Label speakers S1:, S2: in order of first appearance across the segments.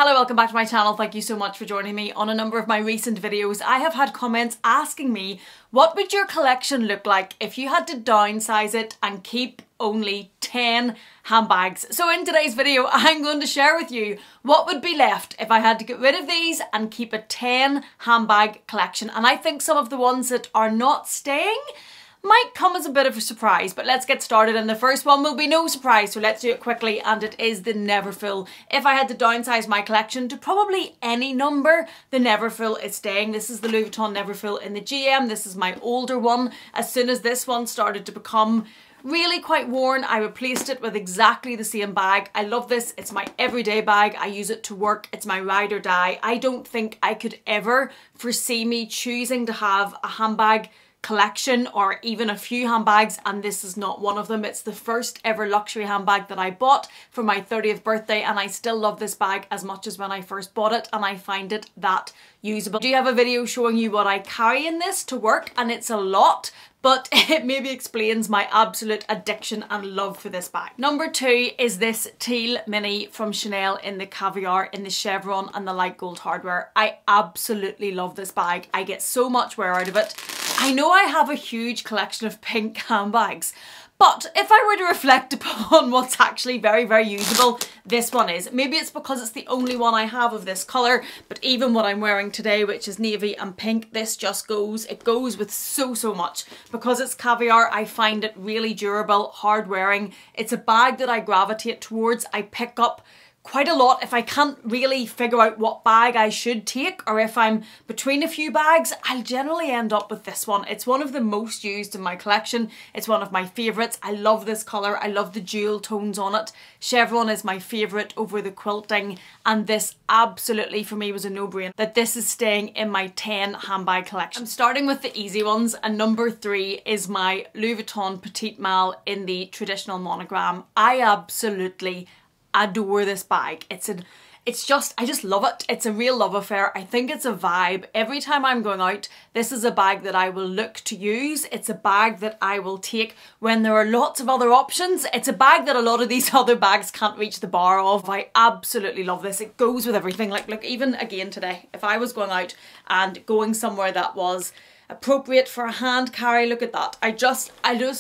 S1: Hello, welcome back to my channel. Thank you so much for joining me. On a number of my recent videos, I have had comments asking me, what would your collection look like if you had to downsize it and keep only 10 handbags? So in today's video, I'm going to share with you what would be left if I had to get rid of these and keep a 10 handbag collection. And I think some of the ones that are not staying might come as a bit of a surprise, but let's get started. And the first one will be no surprise, so let's do it quickly, and it is the Neverfull. If I had to downsize my collection to probably any number, the Neverfull is staying. This is the Louis Vuitton Neverfull in the GM. This is my older one. As soon as this one started to become really quite worn, I replaced it with exactly the same bag. I love this. It's my everyday bag. I use it to work. It's my ride or die. I don't think I could ever foresee me choosing to have a handbag collection or even a few handbags, and this is not one of them. It's the first ever luxury handbag that I bought for my 30th birthday, and I still love this bag as much as when I first bought it, and I find it that usable. I do have a video showing you what I carry in this to work, and it's a lot, but it maybe explains my absolute addiction and love for this bag. Number two is this Teal mini from Chanel in the caviar, in the chevron and the light gold hardware. I absolutely love this bag. I get so much wear out of it. I know I have a huge collection of pink handbags, but if I were to reflect upon what's actually very, very usable, this one is. Maybe it's because it's the only one I have of this colour, but even what I'm wearing today, which is navy and pink, this just goes. It goes with so much. Because it's caviar, I find it really durable, hard wearing. It's a bag that I gravitate towards. I pick up quite a lot if I can't really figure out what bag I should take, or if I'm between a few bags, I'll generally end up with this one. It's one of the most used in my collection. It's one of my favourites. I love this colour. I love the jewel tones on it. Chevron is my favourite over the quilting, and this absolutely for me was a no-brainer that this is staying in my 10 handbag collection. I'm starting with the easy ones, and number three is my Louis Vuitton Petite in the traditional monogram. I absolutely adore this bag. I just love it. It's a real love affair. I think it's a vibe. Every time I'm going out, this is a bag that I will look to use. It's a bag that I will take when there are lots of other options. It's a bag that a lot of these other bags can't reach the bar of. I absolutely love this. It goes with everything. Like even again today, if I was going out and going somewhere that was appropriate for a hand carry, look at that. I just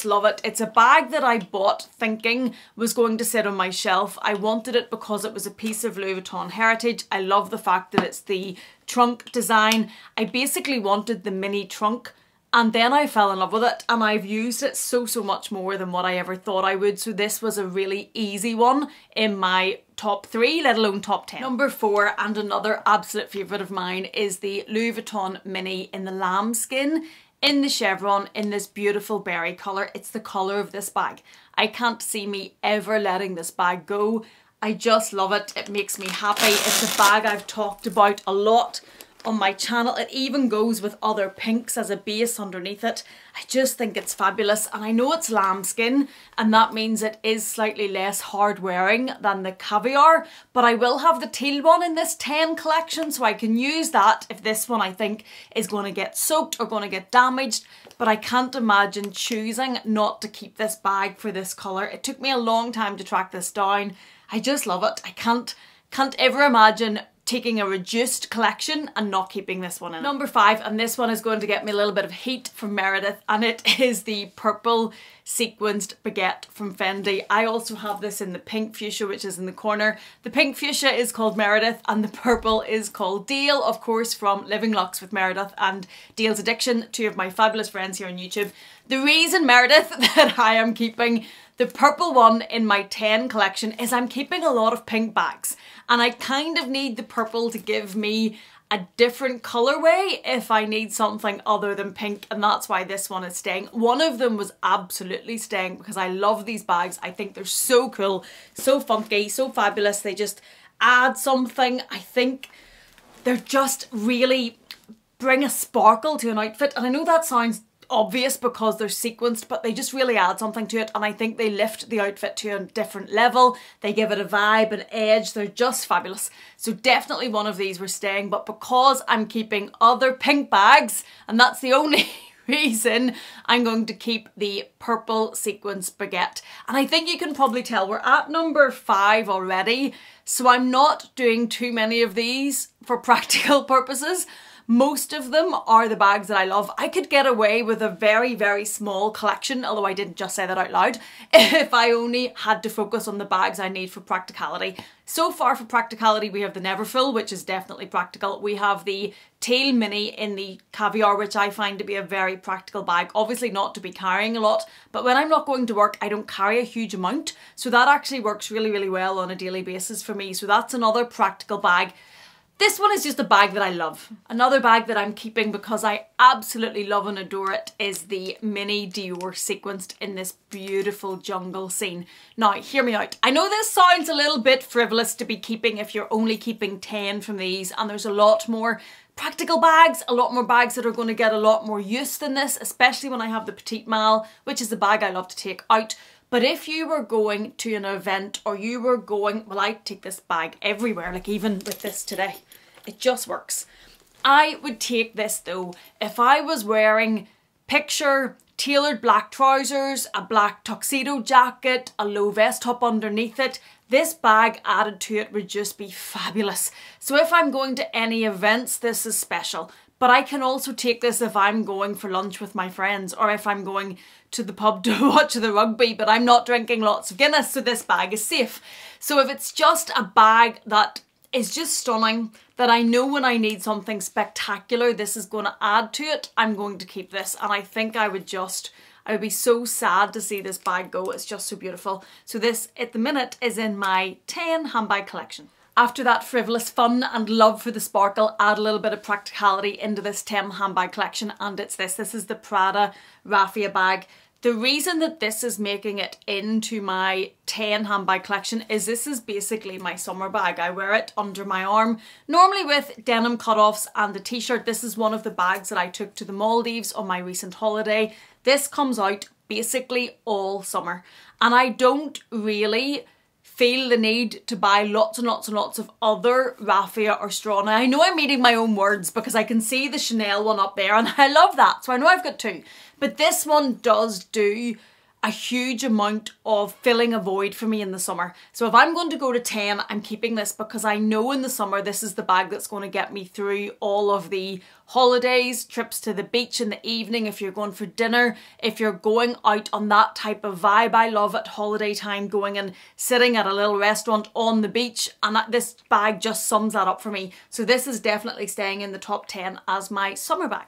S1: love it. It's a bag that I bought thinking was going to sit on my shelf. I wanted it because it was a piece of Louis Vuitton heritage. I love the fact that it's the trunk design. I basically wanted the mini trunk, and then I fell in love with it, and I've used it so much more than what I ever thought I would. So this was a really easy one in my top 3, let alone top 10. Number 4, and another absolute favourite of mine, is the Louis Vuitton mini in the lambskin, in the chevron, in this beautiful berry colour. It's the colour of this bag. I can't see me ever letting this bag go. I just love it. It makes me happy. It's a bag I've talked about a lot on my channel. It even goes with other pinks as a base underneath it. I just think it's fabulous, and I know it's lambskin, and that means it is slightly less hard wearing than the caviar, but I will have the teal one in this 10 collection, so I can use that if this one I think is going to get soaked or going to get damaged. But I can't imagine choosing not to keep this bag for this colour. It took me a long time to track this down. I just love it. I can't ever imagine taking a reduced collection and not keeping this one in. Number 5, and this one is going to get me a little bit of heat from Meredith, and it is the purple sequenced baguette from Fendi. I also have this in the pink fuchsia, which is in the corner. The pink fuchsia is called Meredith, and the purple is called Teal, of course from Living Lux with Meredith and Teal's Addiction, 2 of my fabulous friends here on YouTube. The reason, Meredith, that I am keeping the purple one in my 10 collection is I'm keeping a lot of pink bags, and I kind of need the purple to give me a different colourway if I need something other than pink, and that's why this one is staying. One of them was absolutely staying because I love these bags. I think they're so cool, so funky, so fabulous. They just add something. I think they're just really bring a sparkle to an outfit, and I know that sounds obvious because they're sequenced, but they just really add something to it, and I think they lift the outfit to a different level. They give it a vibe, an edge. They're just fabulous. So definitely one of these were staying, but because I'm keeping other pink bags, and that's the only reason, I'm going to keep the purple sequins baguette. And I think you can probably tell we're at number 5 already, so I'm not doing too many of these for practical purposes. Most of them are the bags that I love. I could get away with a very, very small collection, although I didn't just say that out loud, if I only had to focus on the bags I need for practicality. So far for practicality, we have the Neverfull, which is definitely practical. We have the Teal Mini in the Caviar, which I find to be a very practical bag. Obviously not to be carrying a lot, but when I'm not going to work, I don't carry a huge amount. So that actually works really, really well on a daily basis for me. So that's another practical bag. This one is just a bag that I love. Another bag that I'm keeping because I absolutely love and adore it is the Mini Dior sequenced in this beautiful jungle scene. Now, hear me out. I know this sounds a little bit frivolous to be keeping if you're only keeping 10 from these, and there's a lot more practical bags, a lot more bags that are going to get a lot more use than this, especially when I have the Petite Mal, which is the bag I love to take out. But if you were going to an event or you were going, well, I take this bag everywhere, like even with this today, it just works. I would take this though if I was wearing, picture tailored black trousers, a black tuxedo jacket, a low vest top underneath it. This bag added to it would just be fabulous. So if I'm going to any events, this is special. But I can also take this if I'm going for lunch with my friends or if I'm going to the pub to watch the rugby, but I'm not drinking lots of Guinness, so this bag is safe. So if it's just a bag that is just stunning, that I know when I need something spectacular, this is going to add to it, I'm going to keep this. And I think I would be so sad to see this bag go. It's just so beautiful. So this, at the minute, is in my 10 handbag collection. After that frivolous fun and love for the sparkle, add a little bit of practicality into this 10 handbag collection, and it's this. This is the Prada Rafia bag. The reason that this is making it into my 10 handbag collection is this is basically my summer bag. I wear it under my arm, normally with denim cutoffs and a t-shirt. This is one of the bags that I took to the Maldives on my recent holiday. This comes out basically all summer, and I don't really feel the need to buy lots and lots and lots of other Rafia or straw. Now I know I'm eating my own words because I can see the Chanel one up there and I love that, so I know I've got 2. But this one does do a huge amount of filling a void for me in the summer. So if I'm going to go to 10, I'm keeping this because I know in the summer this is the bag that's going to get me through all of the holidays, trips to the beach in the evening, if you're going for dinner, if you're going out on that type of vibe. I love at holiday time going and sitting at a little restaurant on the beach, and this bag just sums that up for me. So this is definitely staying in the top 10 as my summer bag.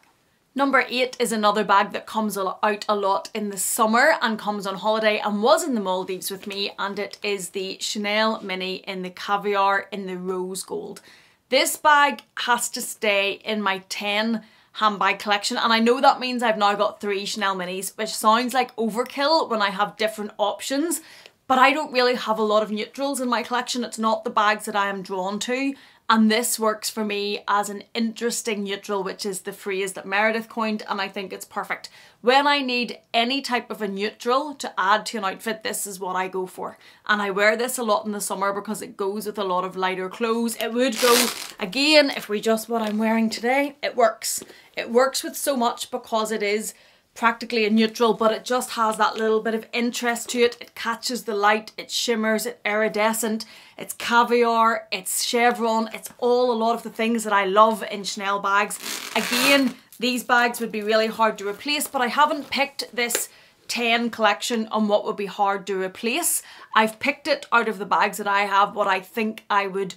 S1: Number 8 is another bag that comes out a lot in the summer and comes on holiday and was in the Maldives with me, and it is the Chanel Mini in the Caviar in the rose gold. This bag has to stay in my 10 handbag collection, and I know that means I've now got 3 Chanel Minis, which sounds like overkill when I have different options, but I don't really have a lot of neutrals in my collection. It's not the bags that I am drawn to. And this works for me as an interesting neutral, which is the phrase that Meredith coined, and I think it's perfect. When I need any type of a neutral to add to an outfit, this is what I go for. And I wear this a lot in the summer because it goes with a lot of lighter clothes. It would go, again, if we just what I'm wearing today, it works. It works with so much because it is practically a neutral, but it just has that little bit of interest to it. It catches the light, it shimmers, it's iridescent, it's caviar, it's chevron, it's all a lot of the things that I love in Chanel bags. Again, these bags would be really hard to replace, but I haven't picked this 10 collection on what would be hard to replace. I've picked it out of the bags that I have, what I think I would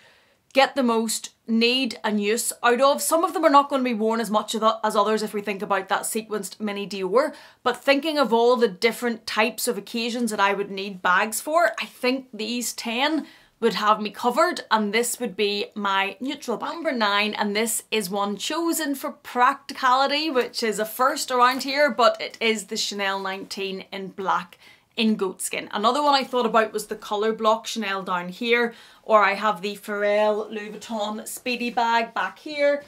S1: get the most need and use out of. Some of them are not going to be worn as much as others if we think about that sequenced Mini Dior, but thinking of all the different types of occasions that I would need bags for, I think these 10 would have me covered, and this would be my neutral bag. Number 9, and this is one chosen for practicality, which is a first around here, but it is the Chanel 19 in black in goatskin. Another one I thought about was the colour block Chanel down here, or I have the Pharrell Louis Vuitton Speedy bag back here,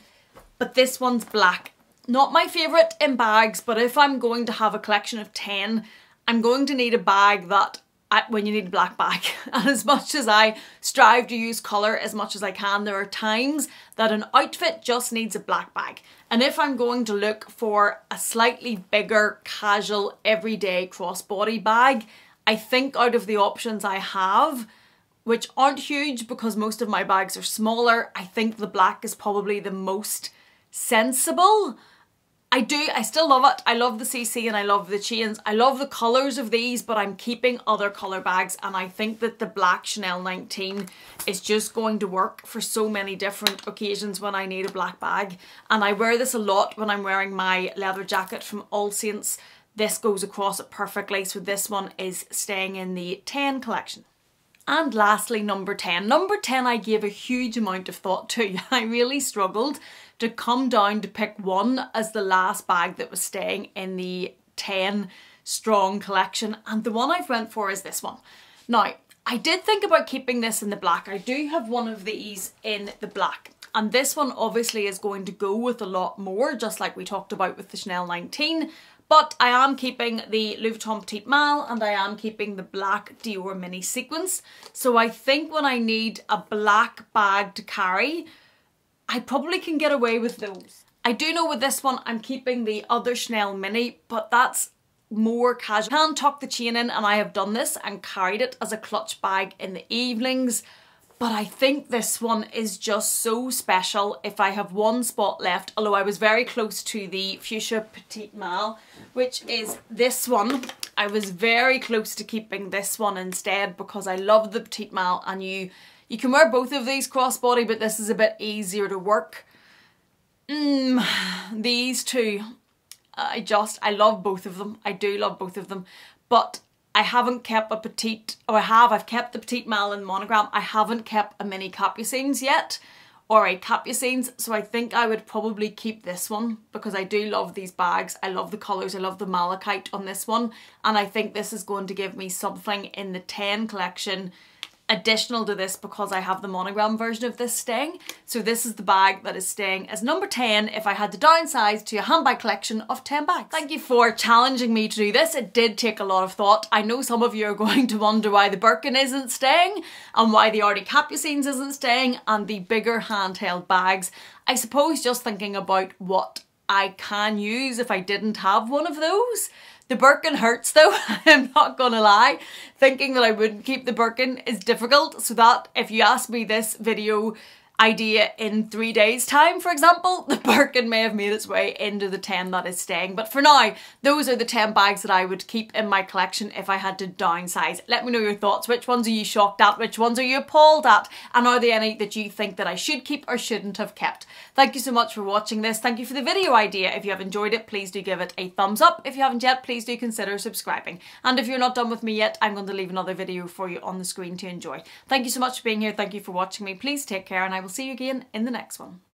S1: but this one's black. Not my favourite in bags, but if I'm going to have a collection of 10, I'm going to need a bag that when you need a black bag. And as much as I strive to use colour as much as I can, there are times that an outfit just needs a black bag. And if I'm going to look for a slightly bigger, casual, everyday crossbody bag, I think out of the options I have, which aren't huge because most of my bags are smaller, I think the black is probably the most sensible. I still love it. I love the CC and I love the chains. I love the colours of these, but I'm keeping other colour bags, and I think that the black Chanel 19 is just going to work for so many different occasions when I need a black bag. And I wear this a lot when I'm wearing my leather jacket from All Saints. This goes across it perfectly, so this one is staying in the 10 collection. And lastly, number 10. Number 10 I gave a huge amount of thought to. I really struggled to come down to pick one as the last bag that was staying in the 10 strong collection, and the one I've went for is this one. Now, I did think about keeping this in the black. I do have one of these in the black, and this one obviously is going to go with a lot more, just like we talked about with the Chanel 19. But I am keeping the Louis Vuitton Petite Mal, and I am keeping the black Dior mini sequence. So I think when I need a black bag to carry, I probably can get away with those. I do know with this one I'm keeping the other Chanel mini, but that's more casual. I can tuck the chain in, and I have done this and carried it as a clutch bag in the evenings. But I think this one is just so special if I have one spot left, although I was very close to the Fuchsia Petite Mal, which is this one. I was very close to keeping this one instead because I love the Petite Mal, and you can wear both of these crossbody, but this is a bit easier to work. These two, I love both of them. I do love both of them, but I haven't kept a Petite, or I've kept the Petite Mal in monogram. I haven't kept a mini Capucines yet, or a Capucines, so I think I would probably keep this one because I do love these bags. I love the colours, I love the malachite on this one, and I think this is going to give me something in the 10 collection additional to this because I have the monogram version of this staying. So this is the bag that is staying as number 10 if I had to downsize to a handbag collection of 10 bags. Thank you for challenging me to do this. It did take a lot of thought. I know some of you are going to wonder why the Birkin isn't staying and why the Artie Capucines isn't staying and the bigger handheld bags. I suppose just thinking about what I can use if I didn't have one of those. The Birkin hurts though, I'm not gonna lie. Thinking that I wouldn't keep the Birkin is difficult, so that if you ask me this video idea in 3 days time, for example, the Birkin may have made its way into the 10 that is staying. But for now, those are the 10 bags that I would keep in my collection if I had to downsize. Let me know your thoughts. Which ones are you shocked at? Which ones are you appalled at? And are there any that you think that I should keep or shouldn't have kept? Thank you so much for watching this. Thank you for the video idea. If you have enjoyed it, please do give it a thumbs up. If you haven't yet, please do consider subscribing. And if you're not done with me yet, I'm going to leave another video for you on the screen to enjoy. Thank you so much for being here. Thank you for watching me. Please take care, and I will see you again in the next one.